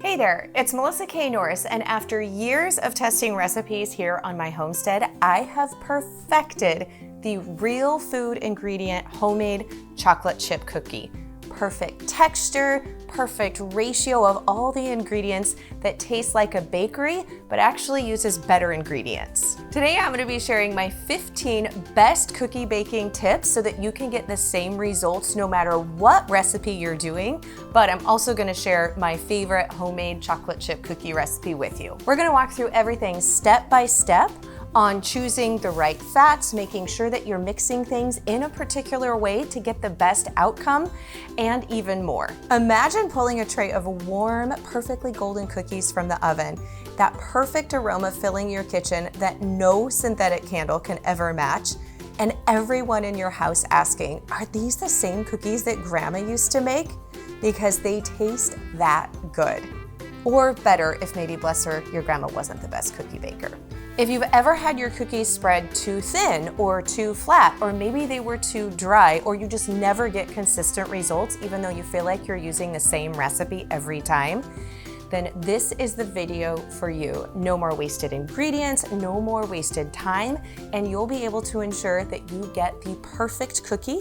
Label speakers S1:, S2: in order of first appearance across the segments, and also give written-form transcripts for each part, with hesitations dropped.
S1: Hey there, it's Melissa K. Norris, and after years of testing recipes here on my homestead, I have perfected the real food ingredient homemade chocolate chip cookie. Perfect texture, perfect ratio of all the ingredients that taste like a bakery, but actually uses better ingredients. Today I'm going to be sharing my 15 best cookie baking tips so that you can get the same results no matter what recipe you're doing, but I'm also going to share my favorite homemade chocolate chip cookie recipe with you. We're going to walk through everything step by step on choosing the right fats, making sure that you're mixing things in a particular way to get the best outcome, and even more. Imagine pulling a tray of warm, perfectly golden cookies from the oven, that perfect aroma filling your kitchen that no synthetic candle can ever match, and everyone in your house asking, are these the same cookies that Grandma used to make? Because they taste that good. Or better, if maybe, bless her, your grandma wasn't the best cookie baker. If you've ever had your cookies spread too thin or too flat, or maybe they were too dry, or you just never get consistent results even though you feel like you're using the same recipe every time, then this is the video for you. No more wasted ingredients, no more wasted time, and you'll be able to ensure that you get the perfect cookie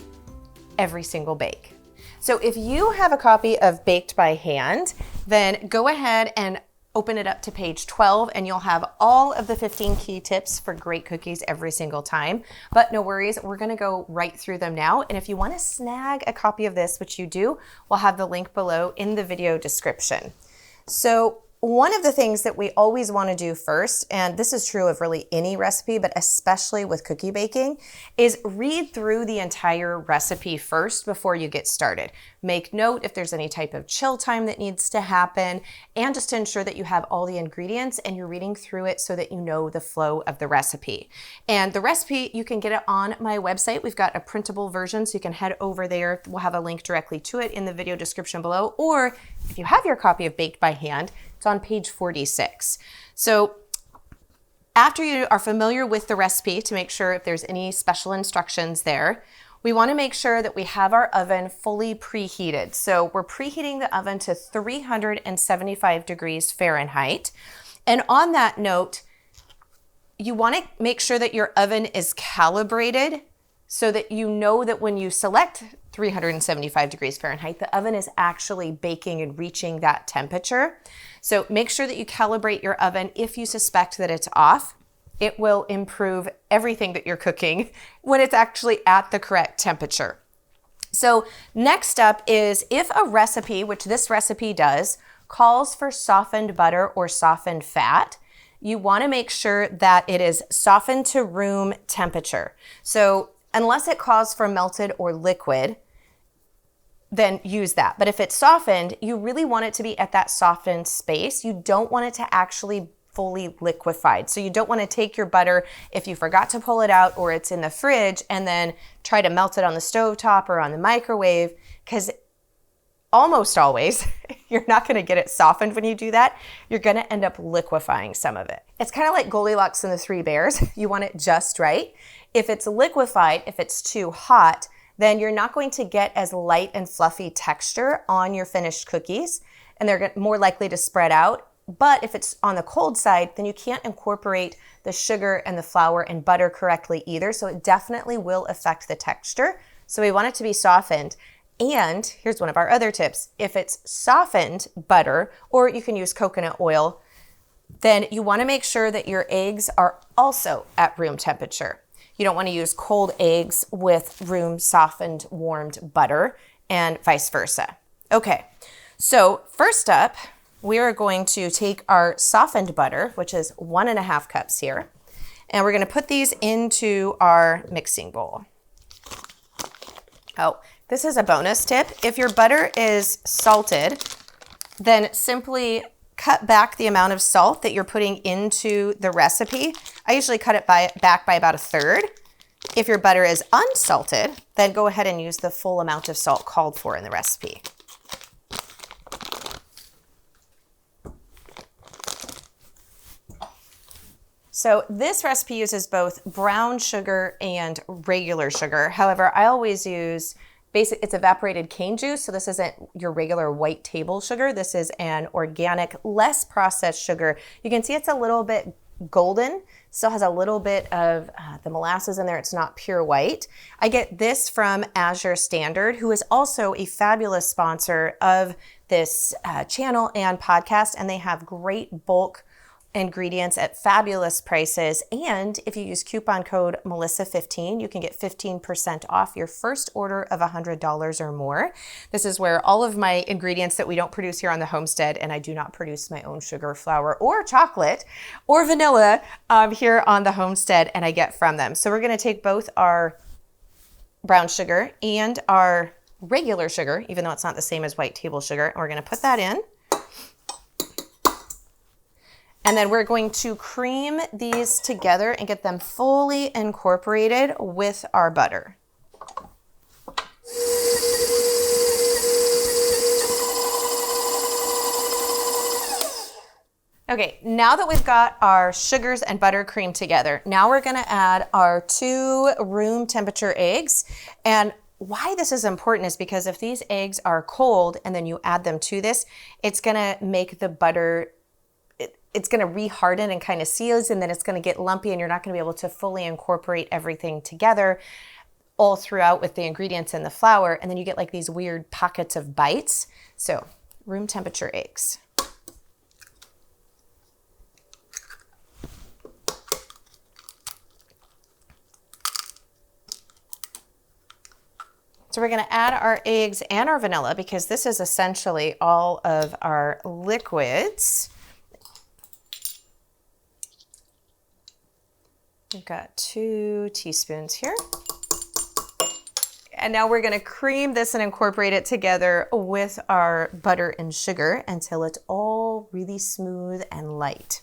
S1: every single bake. So if you have a copy of Baked by Hand, then go ahead and open it up to page 12 and you'll have all of the 15 key tips for great cookies every single time. But no worries, we're gonna go right through them now. And if you wanna snag a copy of this, which you do, we'll have the link below in the video description. So one of the things that we always wanna do first, and this is true of really any recipe, but especially with cookie baking, is read through the entire recipe first before you get started. Make note if there's any type of chill time that needs to happen, and just to ensure that you have all the ingredients and you're reading through it so that you know the flow of the recipe. And the recipe, you can get it on my website. We've got a printable version, so you can head over there. We'll have a link directly to it in the video description below, or if you have your copy of Baked by Hand, it's on page 46. So after you are familiar with the recipe, to make sure if there's any special instructions there, we want to make sure that we have our oven fully preheated. So we're preheating the oven to 375 degrees Fahrenheit. And on that note, you want to make sure that your oven is calibrated so that you know that when you select 375 degrees Fahrenheit, the oven is actually baking and reaching that temperature. So make sure that you calibrate your oven if you suspect that it's off. It will improve everything that you're cooking when it's actually at the correct temperature. So next up is if a recipe, which this recipe does, calls for softened butter or softened fat, you want to make sure that it is softened to room temperature. So unless it calls for melted or liquid, then use that. But if it's softened, you really want it to be at that softened space. You don't want it to actually fully liquefied. So you don't want to take your butter if you forgot to pull it out or it's in the fridge and then try to melt it on the stovetop or on the microwave, because almost always you're not going to get it softened when you do that. You're going to end up liquefying some of it. It's kind of like Goldilocks and the Three Bears. You want it just right. If it's liquefied, if it's too hot, then you're not going to get as light and fluffy texture on your finished cookies, and they're more likely to spread out. But if it's on the cold side, then you can't incorporate the sugar and the flour and butter correctly either, so it definitely will affect the texture. So we want it to be softened. And here's one of our other tips. If it's softened butter, or you can use coconut oil, then you want to make sure that your eggs are also at room temperature. You don't want to use cold eggs with room softened, warmed butter, and vice versa. Okay, so first up, we are going to take our softened butter, which is 1.5 cups here, and we're going to put these into our mixing bowl. Oh, this is a bonus tip. If your butter is salted, then simply cut back the amount of salt that you're putting into the recipe. I usually cut it back by about 1/3. If your butter is unsalted, then go ahead and use the full amount of salt called for in the recipe. So this recipe uses both brown sugar and regular sugar. However, I always use it's evaporated cane juice. So this isn't your regular white table sugar. This is an organic, less processed sugar. You can see it's a little bit golden, still has a little bit of the molasses in there. It's not pure white. I get this from Azure Standard, who is also a fabulous sponsor of this channel and podcast, and they have great bulk ingredients at fabulous prices. And if you use coupon code Melissa15, you can get 15% off your first order of $100 or more. This is where all of my ingredients that we don't produce here on the homestead, and I do not produce my own sugar, flour, or chocolate or vanilla here on the homestead, and I get from them. So we're going to take both our brown sugar and our regular sugar, even though it's not the same as white table sugar, and we're going to put that in. And then we're going to cream these together and get them fully incorporated with our butter. Okay, now that we've got our sugars and butter creamed together, now we're gonna add our 2 room temperature eggs. And why this is important is because if these eggs are cold and then you add them to this, it's gonna make the butter, it's going to reharden and kind of seize, and then it's going to get lumpy and you're not going to be able to fully incorporate everything together all throughout with the ingredients and the flour, and then you get like these weird pockets of bites. So room temperature eggs. So we're going to add our eggs and our vanilla because this is essentially all of our liquids. We've got 2 teaspoons here. And now we're going to cream this and incorporate it together with our butter and sugar until it's all really smooth and light.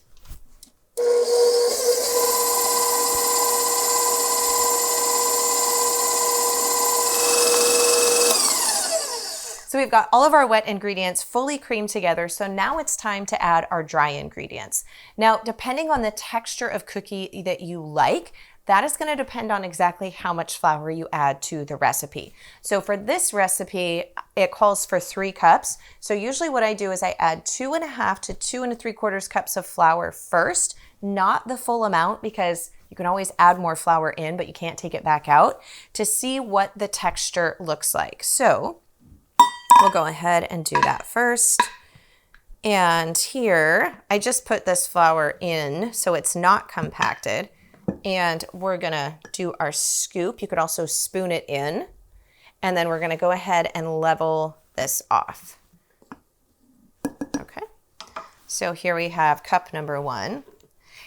S1: So we've got all of our wet ingredients fully creamed together. So now it's time to add our dry ingredients. Now, depending on the texture of cookie that you like, that is going to depend on exactly how much flour you add to the recipe. So for this recipe, it calls for 3 cups. So usually what I do is I add 2.5 to 2 3/4 cups of flour first, not the full amount, because you can always add more flour in, but you can't take it back out, to see what the texture looks like. So we'll go ahead and do that first. And here, I just put this flour in so it's not compacted. And we're gonna do our scoop. You could also spoon it in. And then we're gonna go ahead and level this off. Okay, so here we have cup number 1.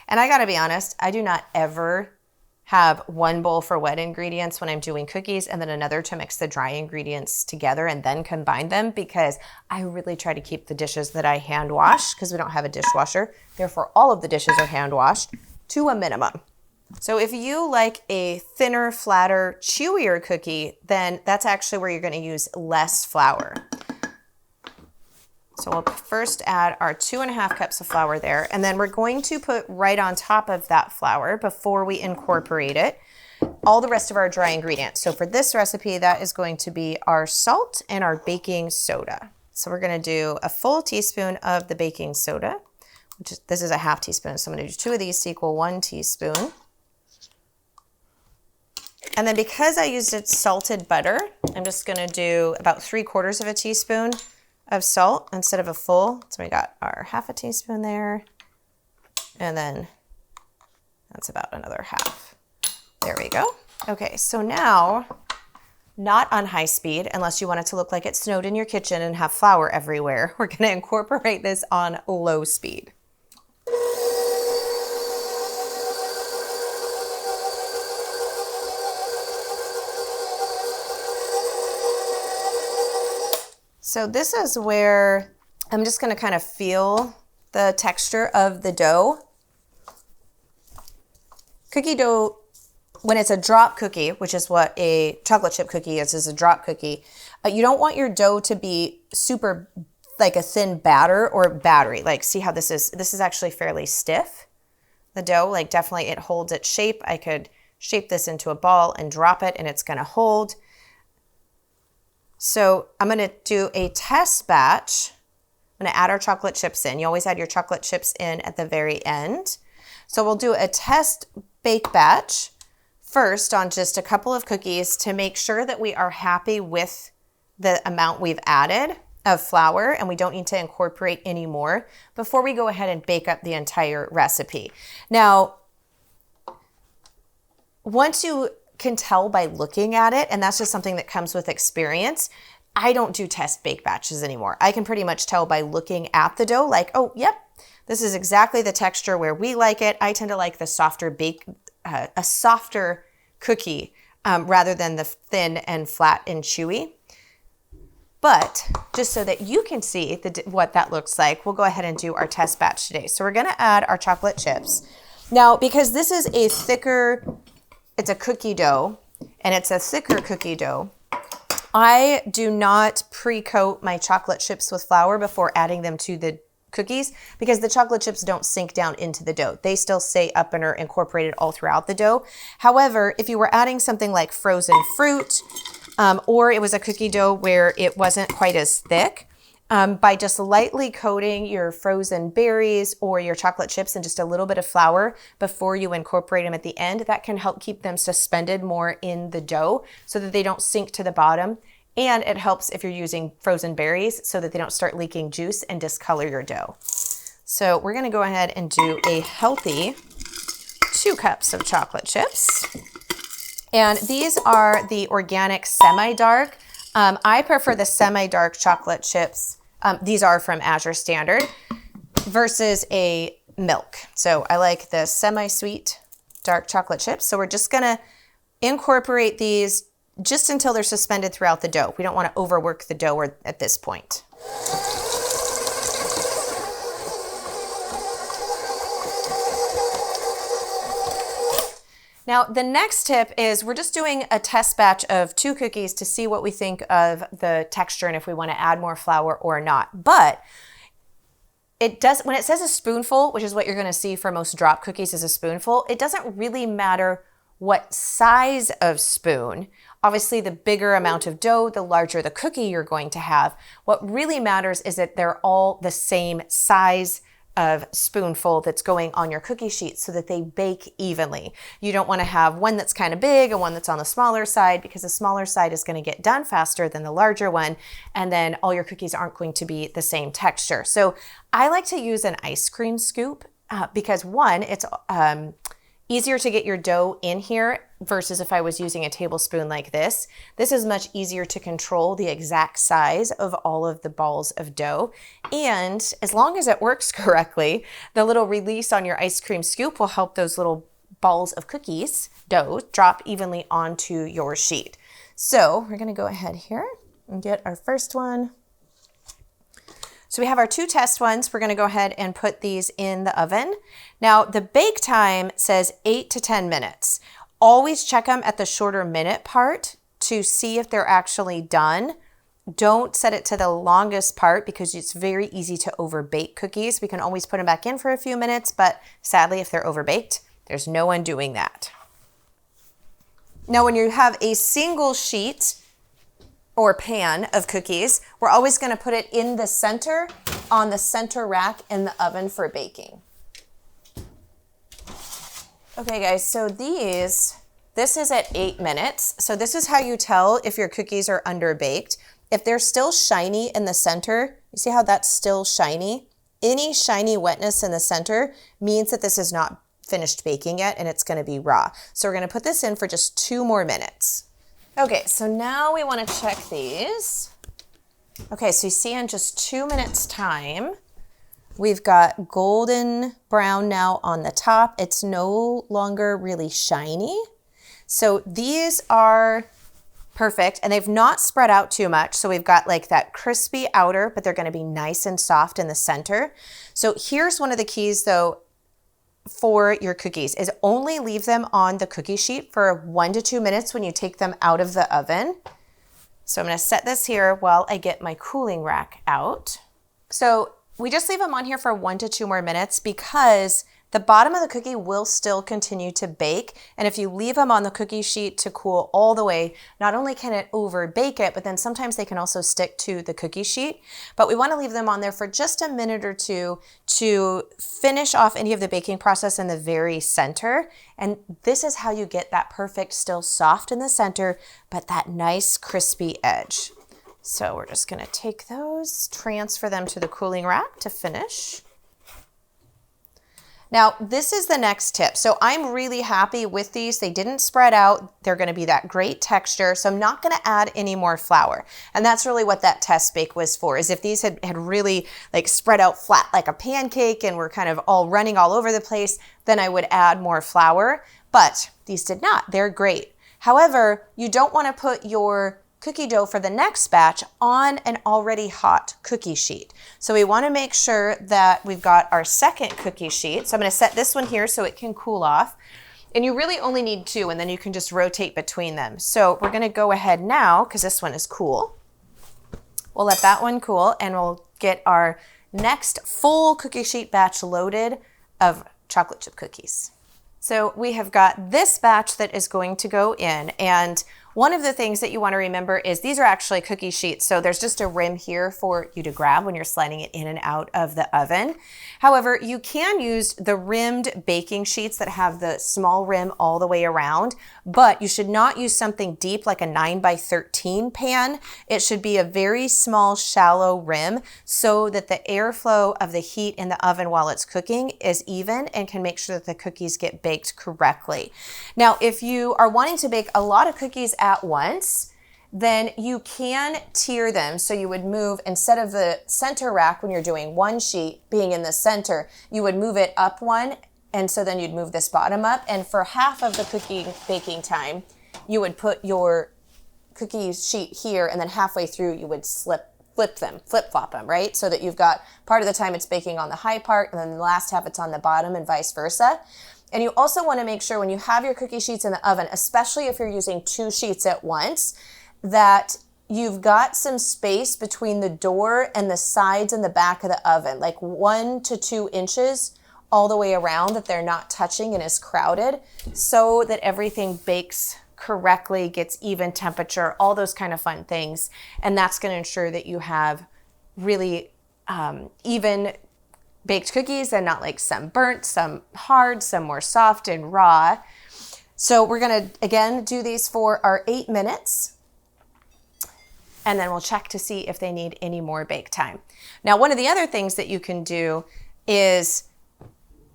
S1: And I gotta be honest, I do not ever have one bowl for wet ingredients when I'm doing cookies and then another to mix the dry ingredients together and then combine them, because I really try to keep the dishes that I hand wash, because we don't have a dishwasher. Therefore, all of the dishes are hand washed to a minimum. So if you like a thinner, flatter, chewier cookie, then that's actually where you're going to use less flour. So we'll first add our 2.5 cups of flour there, and then we're going to put right on top of that flour, before we incorporate it, all the rest of our dry ingredients. So for this recipe, that is going to be our salt and our baking soda. So we're going to do a full teaspoon of the baking soda, this is a half teaspoon. So I'm going to do 2 of these to equal 1 teaspoon. And then because I used it salted butter, I'm just going to do about 3/4 of a teaspoon of salt instead of a full. So we got our half a teaspoon there, and then that's about another half. There we go. Okay, so now, not on high speed, unless you want it to look like it snowed in your kitchen and have flour everywhere, we're gonna incorporate this on low speed. So this is where I'm just gonna kind of feel the texture of the dough. Cookie dough, when it's a drop cookie, which is what a chocolate chip cookie is a drop cookie, you don't want your dough to be super like a thin batter or battery. Like, see how this is actually fairly stiff. The dough, like, definitely it holds its shape. I could shape this into a ball and drop it and it's gonna hold. So I'm gonna do a test batch. I'm gonna add our chocolate chips in. You always add your chocolate chips in at the very end. So we'll do a test bake batch first on just a couple of cookies to make sure that we are happy with the amount we've added of flour and we don't need to incorporate any more before we go ahead and bake up the entire recipe. Now, once you can tell by looking at it, and that's just something that comes with experience, I don't do test bake batches anymore. I can pretty much tell by looking at the dough like, oh, yep, this is exactly the texture where we like it. I tend to like the softer a softer cookie rather than the thin and flat and chewy. But just so that you can see what that looks like, we'll go ahead and do our test batch today. So we're gonna add our chocolate chips. Now, because this is it's a cookie dough, and it's a thicker cookie dough, I do not pre-coat my chocolate chips with flour before adding them to the cookies because the chocolate chips don't sink down into the dough. They still stay up and are incorporated all throughout the dough. However, if you were adding something like frozen fruit, or it was a cookie dough where it wasn't quite as thick, by just lightly coating your frozen berries or your chocolate chips in just a little bit of flour before you incorporate them at the end, that can help keep them suspended more in the dough so that they don't sink to the bottom. And it helps if you're using frozen berries so that they don't start leaking juice and discolor your dough. So we're gonna go ahead and do a healthy 2 cups of chocolate chips. And these are the organic semi-dark. I prefer the semi-dark chocolate chips. These are from Azure Standard versus a milk. So I like the semi-sweet dark chocolate chips. So we're just gonna incorporate these just until they're suspended throughout the dough. We don't wanna overwork the dough at this point. Now, the next tip is we're just doing a test batch of 2 cookies to see what we think of the texture and if we want to add more flour or not. But when it says a spoonful, which is what you're going to see for most drop cookies is a spoonful, it doesn't really matter what size of spoon. Obviously, the bigger amount of dough, the larger the cookie you're going to have. What really matters is that they're all the same size of spoonful that's going on your cookie sheet so that they bake evenly. You don't want to have one that's kind of big and one that's on the smaller side because the smaller side is going to get done faster than the larger one, and then all your cookies aren't going to be the same texture. So I like to use an ice cream scoop because one, it's easier to get your dough in here versus if I was using a tablespoon like this. This is much easier to control the exact size of all of the balls of dough. And as long as it works correctly, the little release on your ice cream scoop will help those little balls of cookies dough drop evenly onto your sheet. So we're gonna go ahead here and get our first one. So we have our 2 test ones. We're gonna go ahead and put these in the oven. Now the bake time says 8 to 10 minutes. Always check them at the shorter minute part to see if they're actually done. Don't set it to the longest part because it's very easy to overbake cookies. We can always put them back in for a few minutes, but sadly, if they're overbaked, there's no undoing that. Now, when you have a single sheet or pan of cookies, we're always gonna put it in the center on the center rack in the oven for baking. Okay guys, so this is at 8 minutes. So this is how you tell if your cookies are underbaked. If they're still shiny in the center, you see how that's still shiny? Any shiny wetness in the center means that this is not finished baking yet and it's gonna be raw. So we're gonna put this in for just 2 more minutes. Okay, so now we wanna check these. Okay, so you see in just 2 minutes time, we've got golden brown now on the top. It's no longer really shiny. So these are perfect and they've not spread out too much. So we've got like that crispy outer, but they're gonna be nice and soft in the center. So here's one of the keys though for your cookies is only leave them on the cookie sheet for 1 to 2 minutes when you take them out of the oven. So I'm gonna set this here while I get my cooling rack out. So we just leave them on here for 1 to 2 more minutes because the bottom of the cookie will still continue to bake. And if you leave them on the cookie sheet to cool all the way, not only can it over bake it, but then sometimes they can also stick to the cookie sheet. But we want to leave them on there for just a minute or two to finish off any of the baking process in the very center. And this is how you get that perfect, still soft in the center, but that nice crispy edge. So we're just gonna take those, transfer them to the cooling rack to finish. Now, this is the next tip. So I'm really happy with these. They didn't spread out. They're gonna be that great texture. So I'm not gonna add any more flour. And that's really what that test bake was for, is if these had really like spread out flat like a pancake and were kind of all running all over the place, then I would add more flour. But these did not. They're great. However, you don't wanna put your cookie dough for the next batch on an already hot cookie sheet. So we want to make sure that we've got our second cookie sheet. So I'm going to set this one here so it can cool off. And you really only need two, and then you can just rotate between them. So we're going to go ahead now, because this one is cool. We'll let that one cool, and we'll get our next full cookie sheet batch loaded of chocolate chip cookies. So we have got this batch that is going to go in, and one of the things that you want to remember is these are actually cookie sheets. So there's just a rim here for you to grab when you're sliding it in and out of the oven. However, you can use the rimmed baking sheets that have the small rim all the way around, but you should not use something deep like a 9x13 pan. It should be a very small, shallow rim so that the airflow of the heat in the oven while it's cooking is even and can make sure that the cookies get baked correctly. Now, if you are wanting to bake a lot of cookies at once, then you can tier them. So you would move, instead of the center rack when you're doing one sheet being in the center, you would move it up one, and so then you'd move this bottom up, and for half of the cookie baking time, you would put your cookie sheet here, and then halfway through you would flip-flop them, right? So that you've got part of the time it's baking on the high part, and then the last half it's on the bottom, and vice versa. And you also want to make sure when you have your cookie sheets in the oven, especially if you're using two sheets at once, that you've got some space between the door and the sides and the back of the oven, like 1 to 2 inches all the way around, that they're not touching and is crowded, so that everything bakes correctly, gets even temperature, all those kind of fun things. And that's going to ensure that you have really even baked cookies and not like some burnt, some hard, some more soft and raw. So we're gonna, again, do these for our 8 minutes, and then we'll check to see if they need any more bake time. Now, one of the other things that you can do is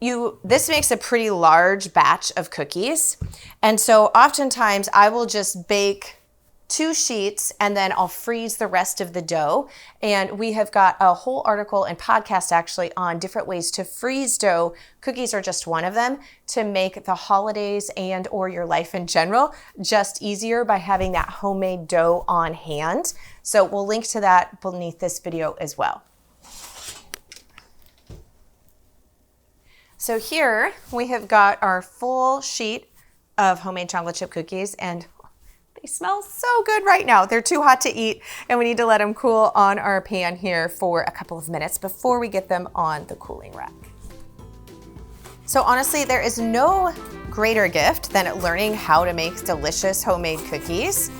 S1: this makes a pretty large batch of cookies. And so oftentimes I will just bake 2 sheets and then I'll freeze the rest of the dough. And we have got a whole article and podcast actually on different ways to freeze dough. Cookies are just one of them, to make the holidays and or your life in general just easier by having that homemade dough on hand. So we'll link to that beneath this video as well. So here we have got our full sheet of homemade chocolate chip cookies, and they smell so good right now. They're too hot to eat, and we need to let them cool on our pan here for a couple of minutes before we get them on the cooling rack. So honestly, there is no greater gift than learning how to make delicious homemade cookies.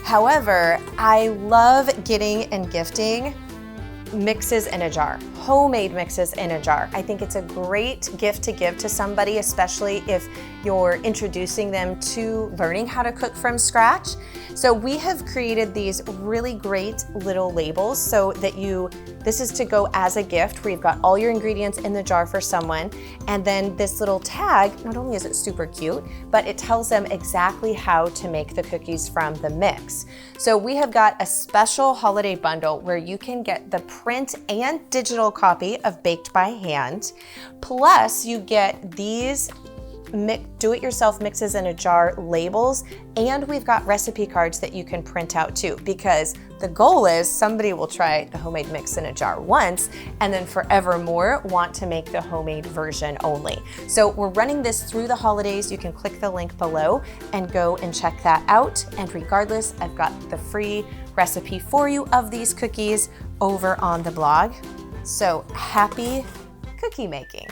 S1: However, I love getting and gifting mixes in a jar, homemade mixes in a jar. I think it's a great gift to give to somebody, especially if you're introducing them to learning how to cook from scratch. So we have created these really great little labels so that this is to go as a gift where you've got all your ingredients in the jar for someone, and then this little tag, not only is it super cute, but it tells them exactly how to make the cookies from the mix. So we have got a special holiday bundle where you can get the print and digital copy of Baked by Hand, plus you get these do-it-yourself mixes in a jar labels, and we've got recipe cards that you can print out too, because the goal is somebody will try the homemade mix in a jar once and then forevermore want to make the homemade version only. So we're running this through the holidays. You can click the link below and go and check that out. And regardless, I've got the free recipe for you of these cookies over on the blog. So happy cookie making.